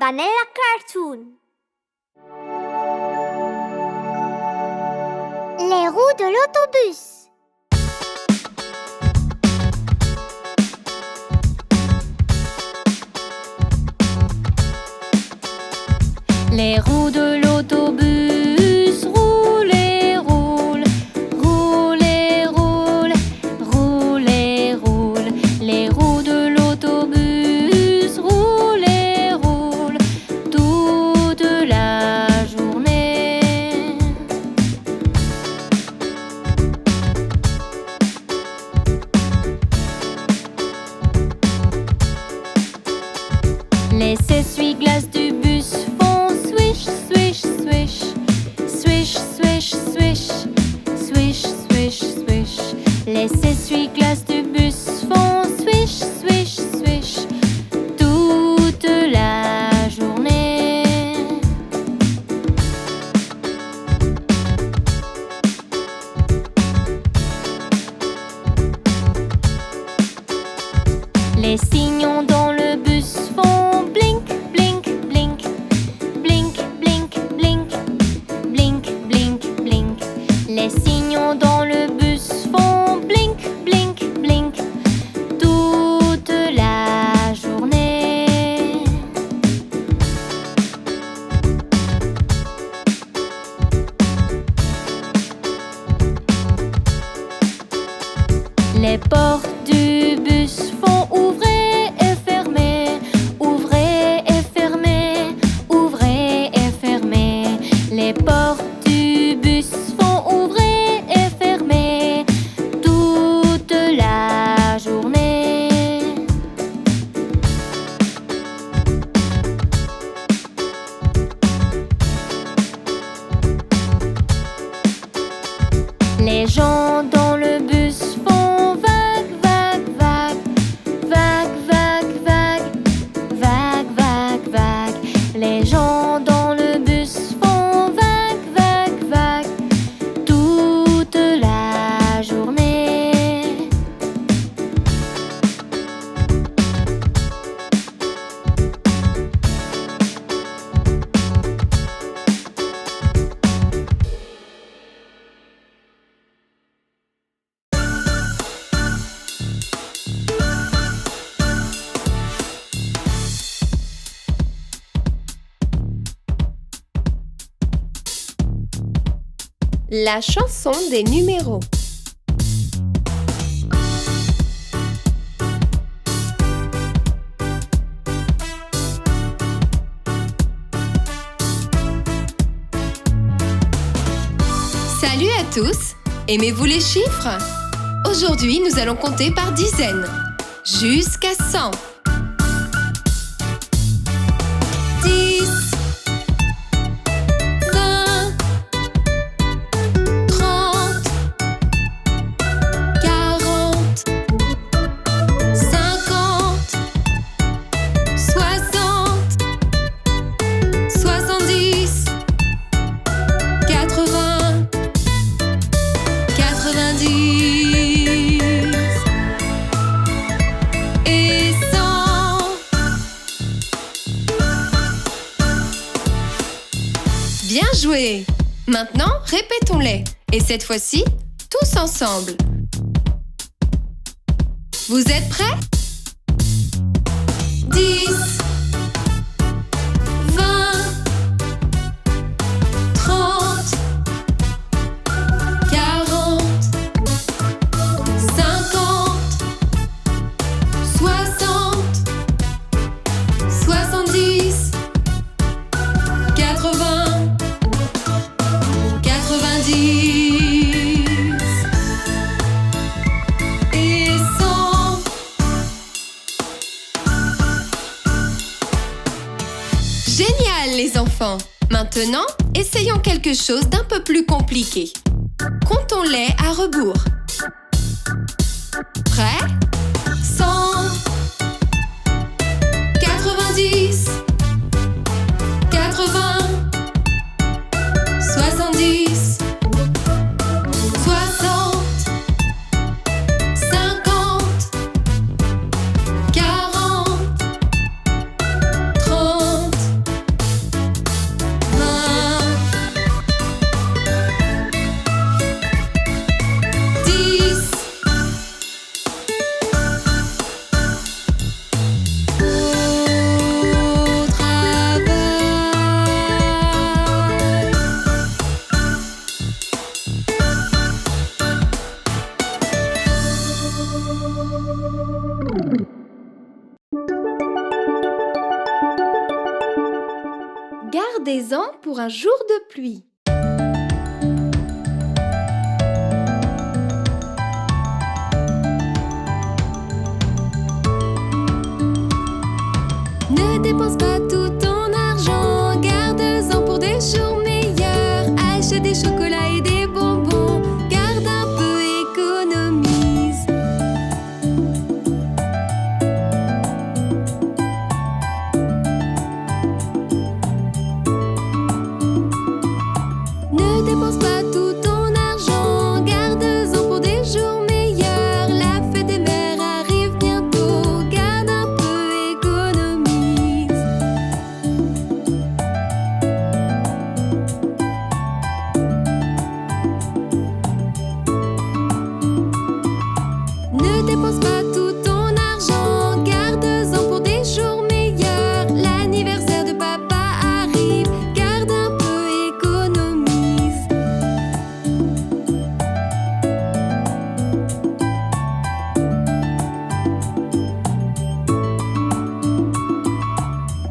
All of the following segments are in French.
Vanilla Cartoon. Les roues de l'autobus. Les roues de l'autobus roulent et roulent, roulent et roulent, roulent et roulent. Les roues de l'autobus roulent et roulent toute la journée. Les essuie-glaces du bus font swish, swish, swish, swish, swish, swish, swish, swish, swish. Les essuie-glaces du bus font swish, swish, swish toute la journée. Les signaux dans le bus font blink, blink, blink, blink, blink, blink, blink, blink, blink. Les signaux dans le bus font blink, blink, blink toute la journée. Les portes du bus font ouvrir et fermer, ouvrir et fermer, ouvrir et fermer. Les portes du bus font ouvrir et fermer toute la journée. Les gens dans le bus font vague, vague, vague, vague, vague, vague, vague, vague, vague. Les gens dans le bus font vague, vague, vague toute la journée. La chanson des numéros. Salut à tous! Aimez-vous les chiffres? Aujourd'hui, nous allons compter par dizaines, jusqu'à 100. 10, 20, 30, 40, 50, 60, 70, 80, 90 et 100. Bien joué! Maintenant, répétons-les. Et cette fois-ci, tous ensemble. Vous êtes prêts? 10, 20, 30, 40, 50, 60, 70, 80, 90 et 100. Génial les enfants! Maintenant, essayons quelque chose d'un peu plus compliqué. Comptons-les à rebours. Prêt? 100, 90, 80, 70, 60, 50, 40, 30, des ans pour un jour de pluie. Ne dépense pas tout ton argent, garde-en pour des jours meilleurs. Achète des chocolats et des bonbons, garde un peu, économise. Ne dépense pas tout ton argent, garde-en pour des jours meilleurs. La fête des mères arrive bientôt, garde un peu, économise. Ne dépense pas tout ton argent, garde-en pour des jours meilleurs. L'anniversaire de papa arrive, garde un peu, économise.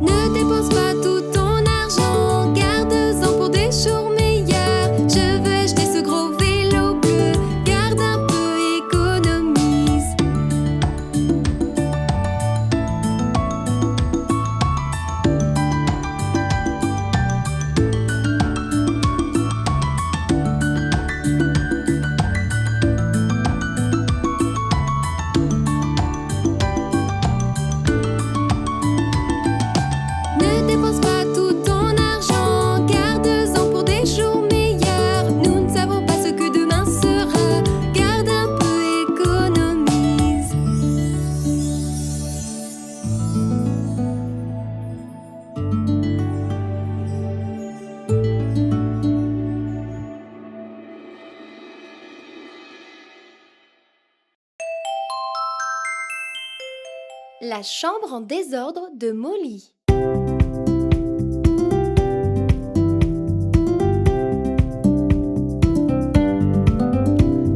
Ne dépense pas tout ton argent, garde-en pour des jours meilleurs. Je veux acheter ce gros vélo bleu, garde un peu, économise. Ne dépense pas tout ton argent, garde-en pour des jours meilleurs. Nous ne savons pas ce que demain sera, garde un peu, économise. La chambre en désordre de Molly.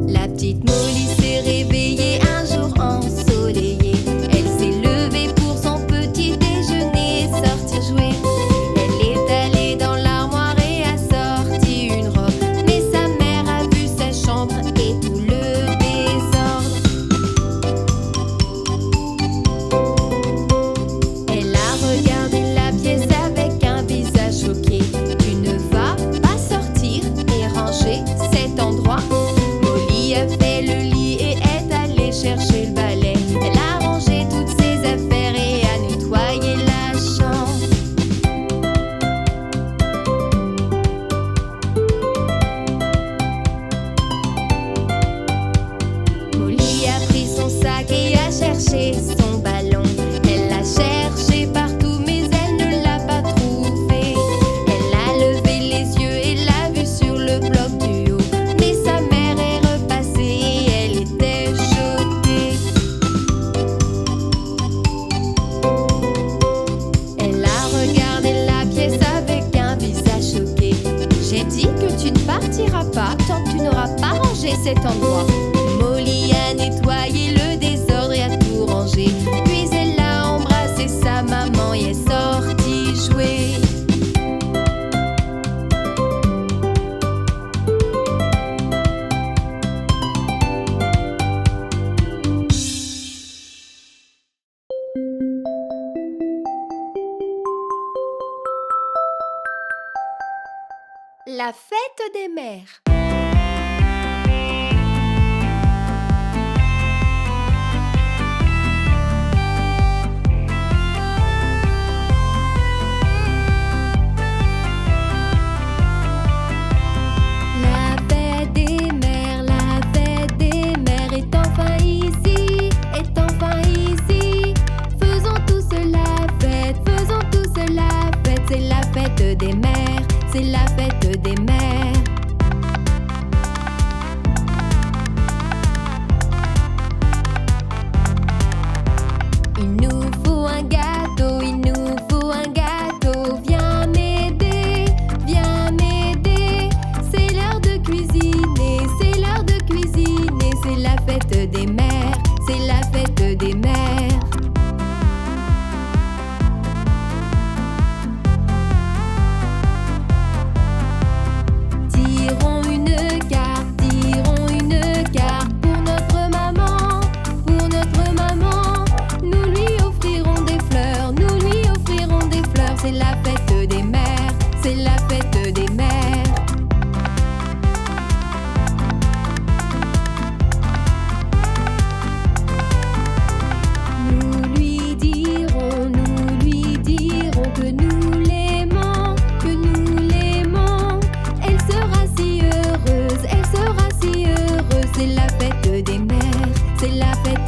La petite Molly s'est réveillée un jour ensoleillé. Elle s'est levée pour son petit déjeuner et sortir jouer. Elle est allée dans l'armoire et a sorti une robe. Mais sa mère a vu sa chambre et tout le désordre. Elle a regardé la pièce avec un visage choqué. Tu ne vas pas sortir et ranger cet endroit? Molly a fait le lit et est allée chercher le balai. Elle a rangé toutes ses affaires et a nettoyé la chambre. Molly a pris son sac et a cherché son ballon. Elle l'a cherché partout mais elle ne l'a pas trouvé. Elle a levé les yeux et l'a vu sur le bloc du haut. Mais sa mère est repassée et elle était choquée. Elle a regardé la pièce avec un visage choqué. J'ai dit que tu ne partiras pas tant que tu n'auras pas rangé cet endroit. Molly a nettoyé le désordre et a tout rangé. Puis elle a embrassé sa maman et est sortie jouer. La fête des mères. La fête des mères est enfin ici, est enfin ici. Faisons tous la fête, faisons tous la fête. C'est la fête des mères, c'est la fête des mères.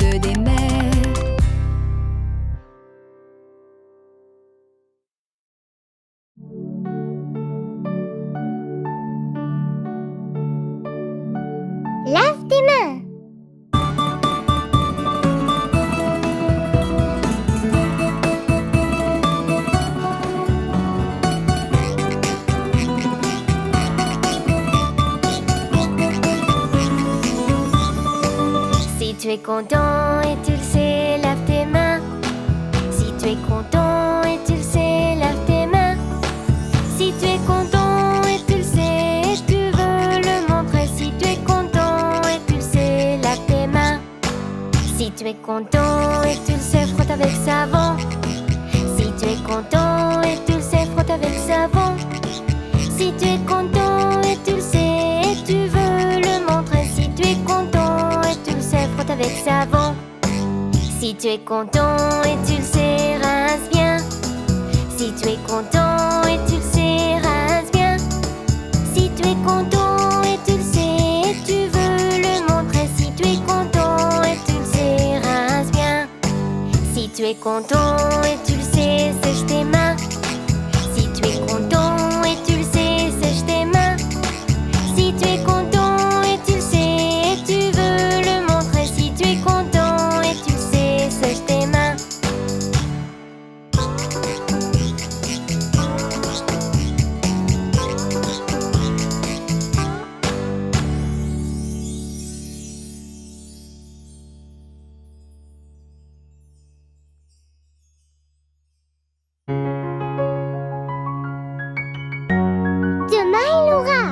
feu des mers. Lave tes mains. Si tu es content et tu le sais, lave tes mains. Si tu es content et tu le sais, lave tes mains. Si tu es content et tu le sais, et tu veux le montrer. Si tu es content et tu le sais, lave tes mains. Si tu es content et tu le sais, frotte avec savon. Si tu es content et tu le sais, frotte avec savon. Si tu es content et tu le sais, et tu veux le montrer. Si tu es content et tu le sais, frotte avec savon. Si tu es content et tu le sais, rince bien. Si tu es content et tu le sais, rince bien. Si tu es content et tu le sais, et tu veux le montrer. Si tu es content et tu le sais, rince bien. Si tu es content et tu le sais, sèche tes mains. Si tu es content et tu le sais, sèche tes mains. Si tu es content et tu le sais, et tu veux le montrer. Si tu es content et tu le sais, sèche tes mains. Demain, il aura.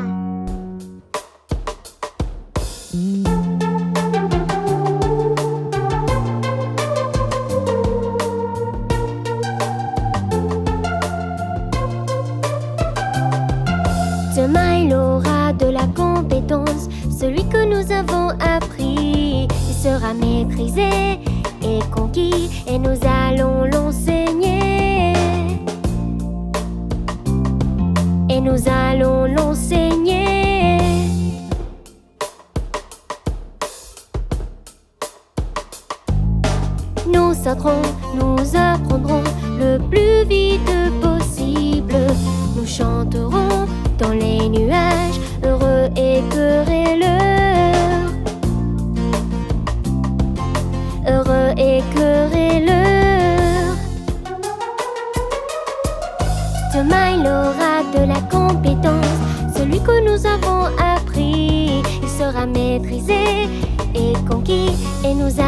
Demain il aura de la compétence, celui que nous avons appris. Il sera maîtrisé et conquis, et nous allons l'enseigner. Et nous allons l'enseigner. Nous sauterons, nous apprendrons le plus vite possible. Nous chanterons dans les nuages, heureux et querelleurs. Heureux et querelleurs. Demain il aura de la compétence, celui que nous avons appris. Il sera maîtrisé et conquis, et nous